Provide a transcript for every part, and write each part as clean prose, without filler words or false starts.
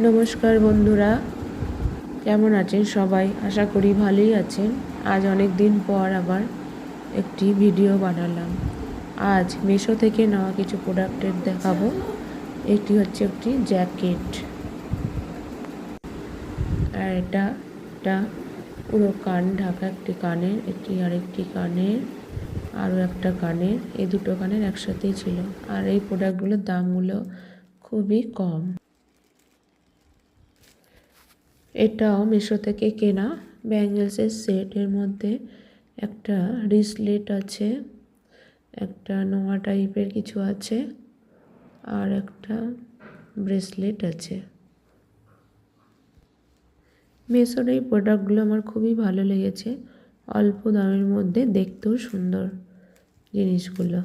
নমস্কার বন্ধুরা, কেমন আছেন সবাই? আশা করি ভালোই আছেন। আজ অনেক দিন পর আবার একটি ভিডিও বানালাম। আজ মিশো থেকে নেওয়া কিছু প্রোডাক্টের দেখাবো। এটি হচ্ছে একটি জ্যাকেট, আর এটা পুরো কান ঢাকা একটি কানের, এটি আরেকটি কানের, আরও একটা কানের, এই দুটো কানের একসাথেই ছিল। আর এই প্রোডাক্টগুলোর দামগুলো খুবই কম। এটাও মিশো থেকে কেনা ব্যাঙ্গেলসের সেট। এর মধ্যে একটা রিসলেট আছে, একটা নোয়া টাইপের কিছু আছে, আর একটা ব্রেসলেট আছে। মিশোর এই প্রোডাক্টগুলো আমার খুবই ভালো লেগেছে, অল্প দামের মধ্যে দেখতেও সুন্দর জিনিসগুলো।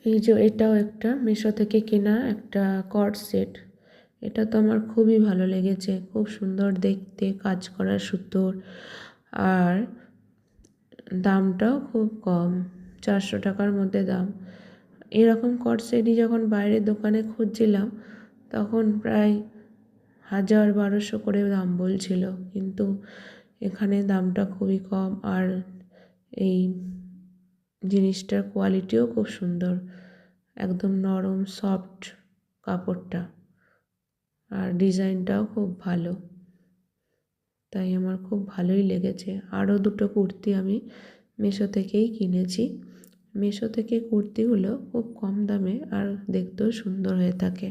এই যে এটাও একটা মিশো থেকে কেনা একটা কর্ড সেট। এটা তো আমার খুবই ভালো লেগেছে, খুব সুন্দর দেখতে, কাজ করা সুতোর, আর দামটাও খুব কম, 400 টাকার মধ্যে দাম। এরকম কর্ড সেটই যখন বাইরের দোকানে খুঁজছিলাম তখন প্রায় 1000-1200 করে দাম বলছিল, কিন্তু এখানে দামটা খুবই কম। আর এই জিনিসটার কোয়ালিটিও খুব সুন্দর, একদম নরম সফট কাপড়টা, আর ডিজাইনটাও খুব ভালো, তাই আমার খুব ভালোই লেগেছে। আরও দুটো কুর্তি আমি মিশো থেকেই কিনেছি। মিশো থেকে কুর্তিগুলো খুব কম দামে আর দেখতেও সুন্দর হয়ে থাকে।